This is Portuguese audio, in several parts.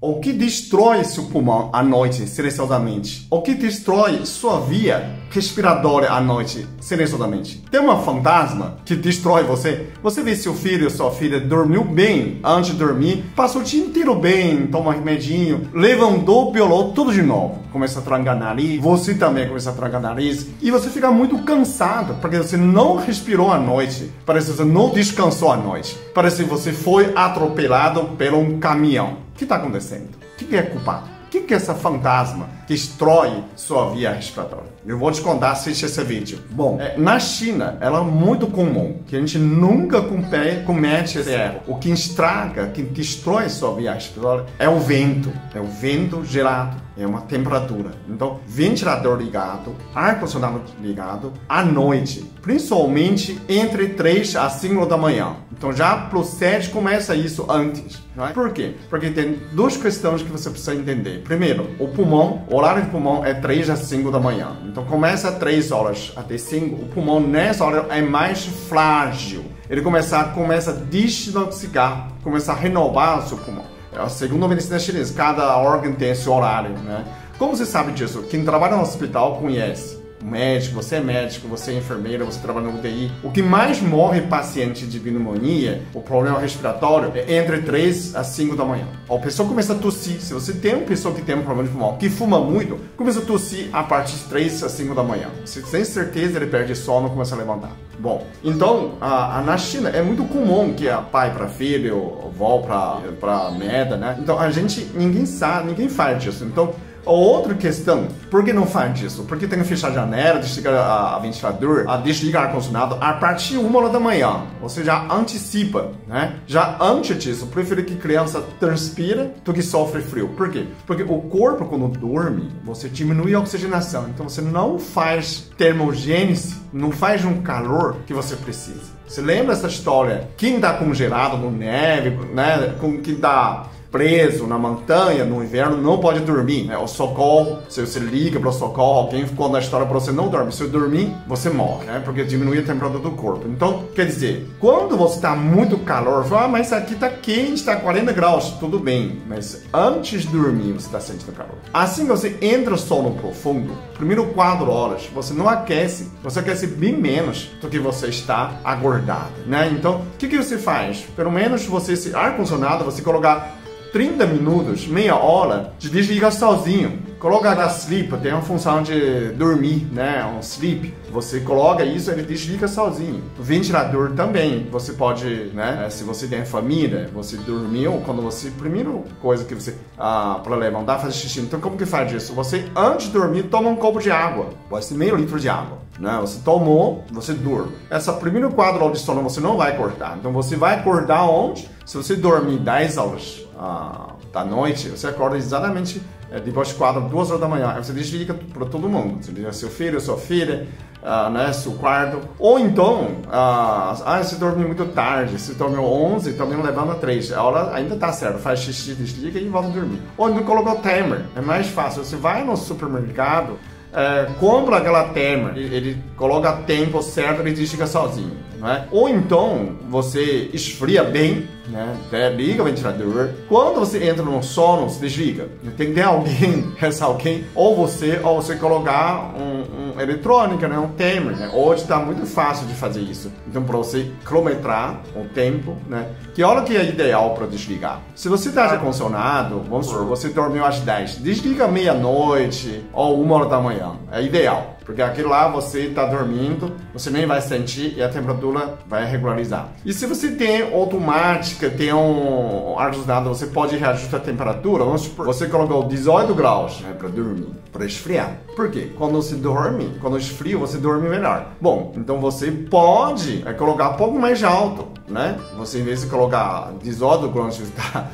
O que destrói seu pulmão à noite, silenciosamente? O que destrói sua via respiratória à noite, silenciosamente? Tem uma fantasma que destrói você? Você vê seu filho ou sua filha dormiu bem antes de dormir, passou o dia inteiro bem, toma remedinho, levantou, piolou, tudo de novo. Começa a trancar nariz, você também começa a trancar nariz, e você fica muito cansado, porque você não respirou à noite, parece que você não descansou à noite, parece que você foi atropelado por um caminhão. O que está acontecendo? O que é culpado? O que é essa fantasma que destrói sua via respiratória? Eu vou te contar, assiste esse vídeo. Bom, na China, ela é muito comum, que a gente nunca comete esse erro. O que estraga, que destrói sua via respiratória é o vento. É o vento gelado, é uma temperatura. Então, ventilador ligado, ar-condicionado ligado, à noite. Principalmente entre 3 às 5 da manhã. Então, já procede, começa isso antes. Não é? Por quê? Porque tem duas questões que você precisa entender. Primeiro, o horário do pulmão é 3 às 5 da manhã. Então começa 3 horas até 5, o pulmão nessa hora é mais frágil. Ele começa a desintoxicar, começa a renovar o seu pulmão. Segundo a medicina chinesa, cada órgão tem esse horário, né? Como você sabe disso? Quem trabalha no hospital conhece. Você é enfermeira, você trabalha no UTI. O que mais morre paciente de pneumonia, o problema respiratório, é entre 3 às 5 da manhã. A pessoa começa a tossir. Se você tem uma pessoa que tem um problema de pulmão, que fuma muito, começa a tossir a partir de 3 às 5 da manhã. Você tem certeza ele perde sono e começa a levantar. Bom, então, na China é muito comum que a pai para filho, avó para neta, né? Então, ninguém faz disso. Então, outra questão, por que não faz isso? Porque tem que fechar a janela, desligar a ventilador, desligar o ar-condicionado a partir de 1 hora da manhã. Você já antecipa, né? Já antes disso, prefiro que criança transpira do que sofre frio. Por quê? Porque o corpo, quando dorme, você diminui a oxigenação. Então você não faz termogênese, não faz um calor que você precisa. Você lembra essa história? Quem está congelado no neve, né? Quem está preso na montanha no inverno não pode dormir, né? O socorro, se você liga para o socorro, alguém ficou na história para você não dormir. Se você dormir, você morre, né? Porque diminui a temperatura do corpo. Então, quer dizer, quando você está muito calor, fala, mas aqui está quente, está 40 graus, tudo bem. Mas antes de dormir, você está sentindo calor. Assim que você entra no sono profundo, primeiro 4 horas, você não aquece, você aquece bem menos do que você está acordado, né? Então, o que você faz? Pelo menos esse ar-condicionado, você colocar 30 minutos, meia hora, de desligar sozinho. Coloca a sleep, tem uma função de dormir, né? Um sleep. Você coloca isso, ele desliga sozinho. O ventilador também, você pode, né? Se você tem família, você dormiu, primeira coisa que você, para levantar, fazer xixi. Então, como que faz isso? Você, antes de dormir, toma um copo de água. Pode ser meio litro de água, né? Você tomou, você dorme. Essa primeira quadro de sono você não vai acordar. Então, você vai acordar onde? Se você dormir 10 horas da noite, você acorda exatamente depois de 2 horas da manhã. Aí você desliga para todo mundo. Você desliga seu filho, sua filha, né, seu quarto. Ou então, você dormiu muito tarde, você dormiu 11, também levando a 3. A hora ainda tá certo, faz xixi, desliga e volta a dormir. Ou então colocou o timer, é mais fácil. Você vai no supermercado, compra aquela timer, ele coloca tempo certo, ele desliga sozinho, né? Ou então você esfria bem, né? Liga o ventilador. Quando você entra no sono, você desliga. Tem que ter alguém, ou você colocar um eletrônica, né? Um timer, né? Hoje está muito fácil de fazer isso. Então, para você cronometrar o tempo, né? Que hora que é ideal para desligar? Se você está ar-condicionado, vamos supor, você dormiu às 10, desliga meia-noite ou 1 hora da manhã. É ideal. Porque aquilo lá você está dormindo, você nem vai sentir e a temperatura vai regularizar. E se você tem automática, tem um ar-condicionado, você pode reajustar a temperatura. Vamos supor, você colocou 18 graus, né, para dormir, para esfriar. Por quê? Quando esfria, você dorme melhor. Bom, então você pode colocar um pouco mais alto, né? Você, em vez de colocar 18 graus, você está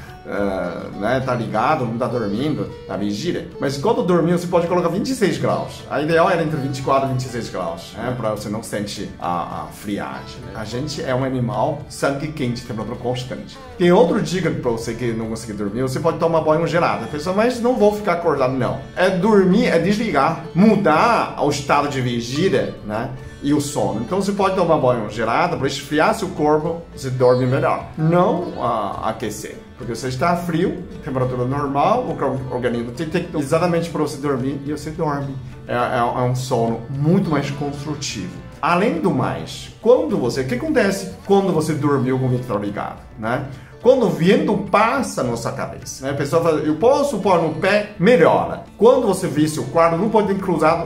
né, tá ligado, não tá dormindo, tá vigília. Mas quando dormir, você pode colocar 26 graus. A ideal era entre 24 e 26 graus, né, para você não sentir a friagem, né? A gente é um animal sangue quente, temperatura constante. Tem outra dica para você que não conseguir dormir, você pode tomar banho gelado. A pessoa, mas não vou ficar acordado, não. Dormir, desligar, mudar o estado de vigília, né? E o sono. Então você pode tomar banho gelado para esfriar seu corpo, você dorme melhor. Não aquecer. Porque você está frio, temperatura normal, o organismo tem exatamente para você dormir e você dorme. É um sono muito mais construtivo. Além do mais, o que acontece quando você dormiu com o ventilador ligado, né? Quando o vento passa na sua cabeça, né? A pessoa fala, eu posso pôr no pé, melhora. Quando você vê seu quarto, não pode ter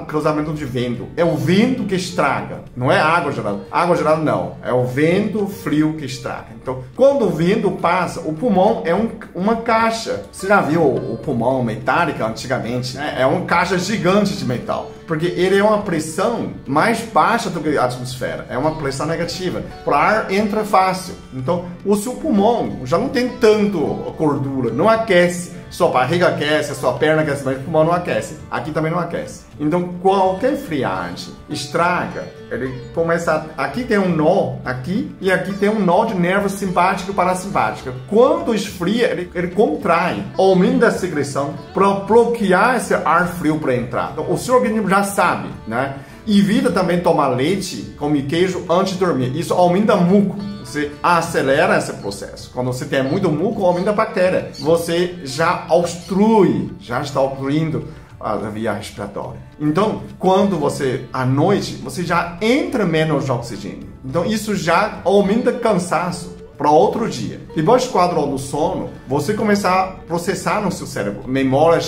cruzamento de vento. É o vento que estraga, não é água gelada. Água gelada não, é o vento frio que estraga. Então, quando o vento passa, o pulmão é uma caixa. Você já viu o pulmão metálico antigamente? Né? É uma caixa gigante de metal. Porque ele é uma pressão mais baixa do que a atmosfera. É uma pressão negativa. O ar entra fácil. Então, o seu pulmão já não tem tanto gordura, não aquece. Sua barriga aquece, sua perna aquece, mas o pulmão não aquece. Aqui também não aquece. Então, qualquer friagem estraga, ele começa... Aqui tem um nó, aqui, e aqui tem um nó de nervo simpático e parasimpático. Quando esfria, ele contrai, aumenta a secreção para bloquear esse ar frio para entrar. Então, o seu organismo já sabe, né? Evita também tomar leite, comer queijo antes de dormir. Isso aumenta muco. Você acelera esse processo. Quando você tem muito muco, aumenta a bactéria. Você já está obstruindo a via respiratória. Então, quando você, à noite, você já entra menos de oxigênio. Então, isso já aumenta cansaço para outro dia. Depois do quadro do sono, você começar a processar no seu cérebro memória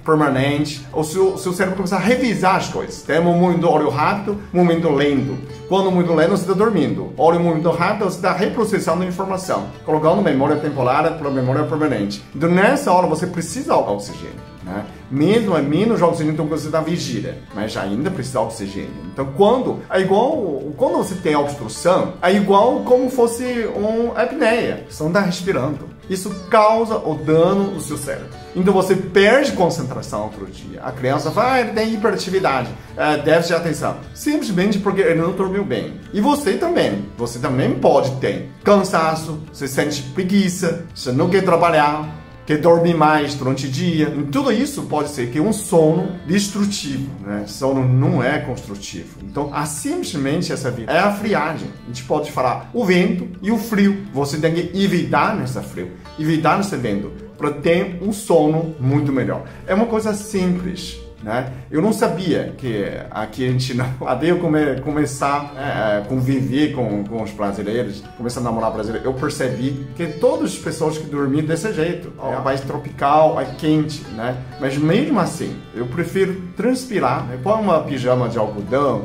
permanente, o seu cérebro começa a revisar as coisas. Tem um movimento olho rápido, movimento lento. Quando muito lento, você está dormindo. Olho muito rápido, você está reprocessando a informação, colocando memória temporária para memória permanente. Então, nessa hora, você precisa de oxigênio. Né? Mesmo é menos oxigênio do que você está vigília, mas ainda precisa de oxigênio. Então, quando você tem obstrução, é igual como fosse uma apneia. Você não está respirando. Isso causa o dano no seu cérebro. Então, você perde concentração outro dia. A criança fala, ele tem hiperatividade, déficit de atenção. Simplesmente porque ele não dormiu bem. E você também. Você também pode ter cansaço, você sente preguiça, você não quer trabalhar, quer dormir mais durante o dia. E tudo isso pode ser que é um sono destrutivo, né? Sono não é construtivo. Então, simplesmente essa vida é a friagem. A gente pode falar o vento e o frio. Você tem que evitar nesse frio, evitar nesse vento, para ter um sono muito melhor. É uma coisa simples, né? Eu não sabia que aqui a gente não... Até eu começar a conviver com os brasileiros, começar a namorar brasileiro, eu percebi que todas as pessoas que dormiam desse jeito, é um país tropical, é quente, né? Mas mesmo assim, eu prefiro transpirar, né? Põe uma pijama de algodão,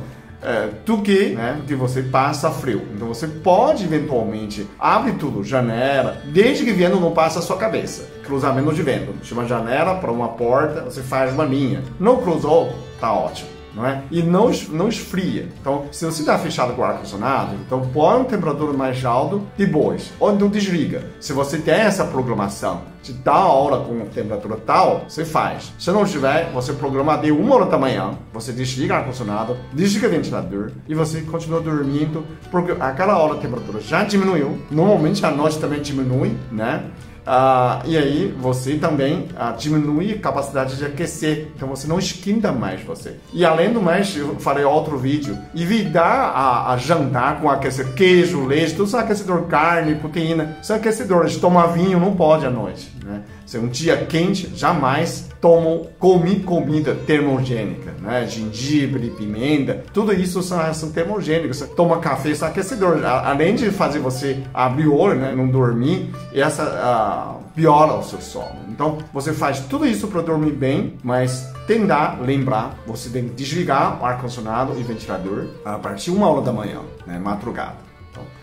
do que você passa frio. Então você pode eventualmente abrir tudo, janela, desde que o vento não passe a sua cabeça. Cruzamento de vento, de uma janela para uma porta, você faz uma linha. Não cruzou, tá ótimo. Não é? E não esfria. Então, se você está fechado com o ar-condicionado, então põe uma temperatura mais alta de boas. Ou então desliga. Se você tem essa programação de tal hora com temperatura tal, você faz. Se não tiver, você programa de 1h da manhã, você desliga o ar-condicionado, desliga o ventilador e você continua dormindo, porque aquela hora a temperatura já diminuiu. Normalmente à noite também diminui, né? E aí você também diminui a capacidade de aquecer, então você não esquenta mais você. E além do mais, eu falei outro vídeo, evitar a jantar com aquecedor, queijo, leite, tudo isso é aquecedor, carne, proteína, isso é aquecedor, de tomar vinho não pode à noite, né? Se é um dia quente, jamais come comida termogênica, né? Gengibre, pimenta, tudo isso são termogênicos. Você toma café, isso é aquecedor. Além de fazer você abrir o olho, né? Não dormir, piora o seu sono. Então, você faz tudo isso para dormir bem, mas tentar lembrar, você tem que desligar o ar-condicionado e ventilador a partir de 1h da manhã, né? Madrugada.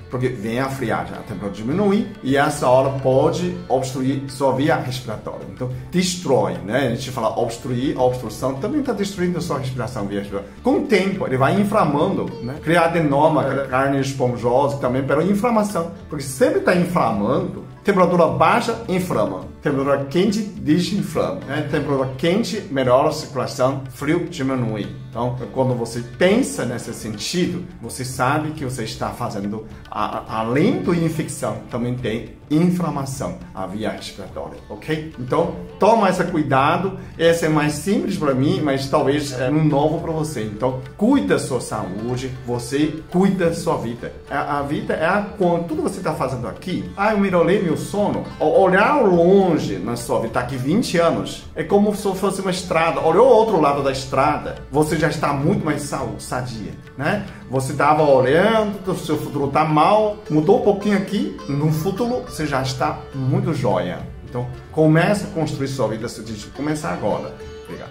Porque vem a friagem, a temperatura diminui e essa hora pode obstruir sua via respiratória. Então, destrói, né? A gente fala obstruir, a obstrução também está destruindo a sua respiração, via respiratória. Com o tempo, ele vai inflamando, né? Criar adenoma, carne esponjosa também, pela inflamação. Porque sempre está inflamando, temperatura baixa, inflama. Temperatura quente, desinflama. Né? Temperatura quente, melhora a circulação, frio, diminui. Então, quando você pensa nesse sentido, você sabe que você está fazendo, além da infecção, também tem inflamação, a via respiratória, ok? Então, toma esse cuidado. Esse é mais simples para mim, mas talvez é um novo para você. Então, cuida da sua saúde, você cuida da sua vida. A vida é quando tudo você está fazendo aqui. Eu melhorei meu sono. Olhar longe na sua vida, tá aqui 20 anos, é como se fosse uma estrada. Olhou o outro lado da estrada, você já está muito mais sadia, né? Você estava olhando, o seu futuro está mal, mudou um pouquinho aqui, no futuro você já está muito jóia. Então, comece a construir sua vida, começar agora. Obrigado.